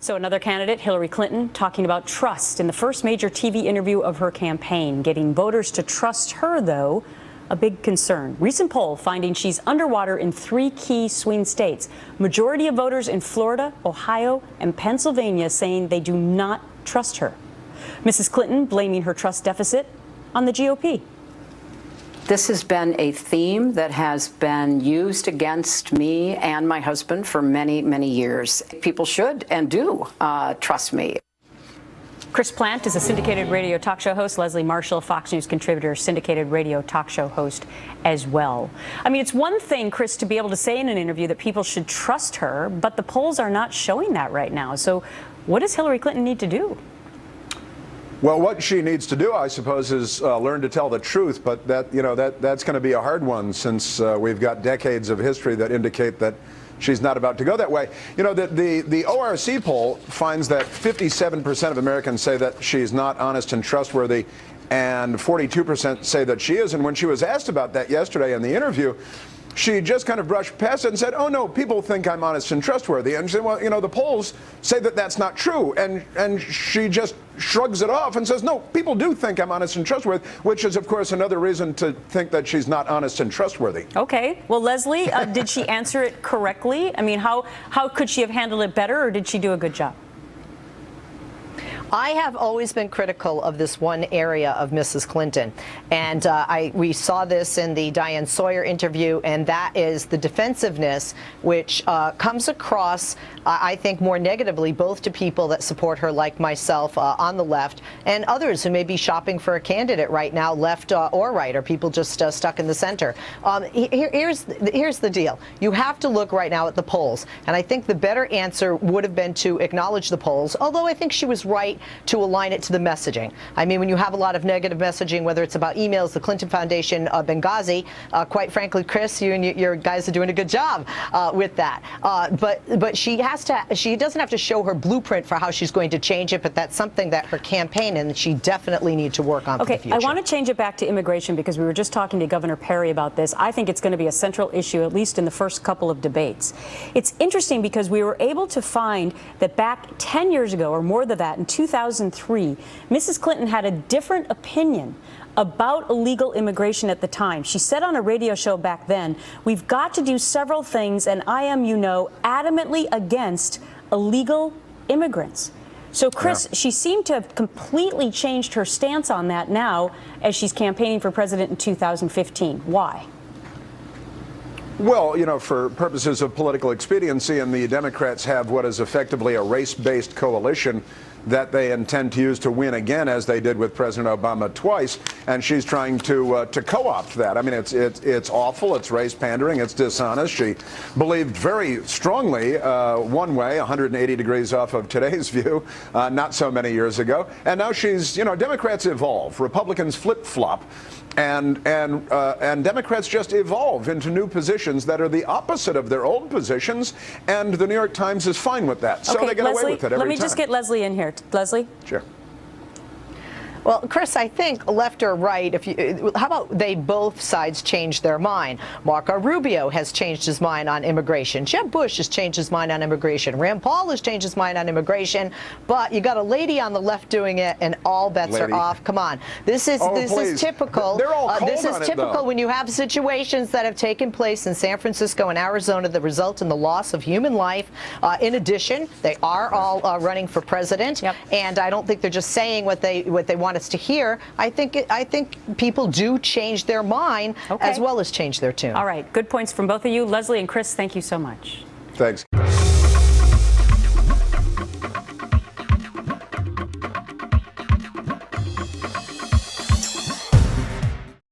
So another candidate, Hillary Clinton, talking about trust in the first major TV interview of her campaign. Getting voters to trust her, though, a big concern. Recent poll finding she's underwater in 3 key swing states. Majority of voters in Florida, Ohio, and Pennsylvania saying they do not trust her. Mrs. Clinton blaming her trust deficit on the GOP. This has been a theme that has been used against me and my husband for many, many years. People should and do trust me. Chris Plante is a syndicated radio talk show host. Leslie Marshall, Fox News contributor, syndicated radio talk show host as well. I mean, it's one thing, Chris, to be able to say in an interview that people should trust her, but the polls are not showing that right now. So what does Hillary Clinton need to do? Well, what she needs to do, I suppose, is learn to tell the truth. But that's going to be a hard one, since we've got decades of history that indicate that she's not about to go that way. You know, the ORC poll finds that 57% of Americans say that she's not honest and trustworthy, and 42% say that she is. And when she was asked about that yesterday in the interview, she just kind of brushed past it and said, oh, no, people think I'm honest and trustworthy. And she said, well, you know, the polls say that that's not true. And she just shrugs it off and says, no, people do think I'm honest and trustworthy, which is, of course, another reason to think that she's not honest and trustworthy. Okay. Well, Leslie, did she answer it correctly? I mean, how could she have handled it better, or did she do a good job? I have always been critical of this one area of Mrs. Clinton, and we saw this in the Diane Sawyer interview, and that is the defensiveness, which comes across, I think, more negatively, both to people that support her, like myself, on the left, and others who may be shopping for a candidate right now, left or right, or people just stuck in the center. Here's the deal. You have to look right now at the polls, and I think the better answer would have been to acknowledge the polls, although I think she was right to align it to the messaging. I mean, when you have a lot of negative messaging, whether it's about emails, the Clinton Foundation, Benghazi, quite frankly, Chris, you and your guys are doing a good job with that. But she doesn't have to show her blueprint for how she's going to change it, but that's something that her campaign and she definitely need to work on for the future. I want to change it back to immigration, because we were just talking to Governor Perry about this. I think it's going to be a central issue, at least in the first couple of debates. It's interesting because we were able to find that back 10 years ago, or more than that, in 2003, Mrs. Clinton had a different opinion about illegal immigration at the time. She said on a radio show back then, we've got to do several things, and I am, you know, adamantly against illegal immigrants. So, Chris, she seemed to have completely changed her stance on that now as she's campaigning for president in 2015. Why? Well, you know, for purposes of political expediency, and the Democrats have what is effectively a race-based coalition that they intend to use to win again, as they did with President Obama twice, and she's trying to co-opt that. I mean, it's awful. It's race pandering. It's dishonest. She believed very strongly one way, 180 degrees off of today's view, not so many years ago, and now she's, you know, Democrats evolve, Republicans flip-flop. And Democrats just evolve into new positions that are the opposite of their old positions, and the New York Times is fine with that. So they get away with it every time. Let me just get Leslie in here. Leslie? Sure. Well, Chris, I think left or right, how about they both sides change their mind? Marco Rubio has changed his mind on immigration. Jeb Bush has changed his mind on immigration. Rand Paul has changed his mind on immigration. But you got a lady on the left doing it, and all bets are off. Come on, this is typical. They're all cold this is on typical when you have situations that have taken place in San Francisco and Arizona that result in the loss of human life. In addition, they are all running for president, and I don't think they're just saying what they want us to hear. I think people do change their mind as well as change their tune. All right, good points from both of you. Leslie and Chris, thank you so much. Thanks.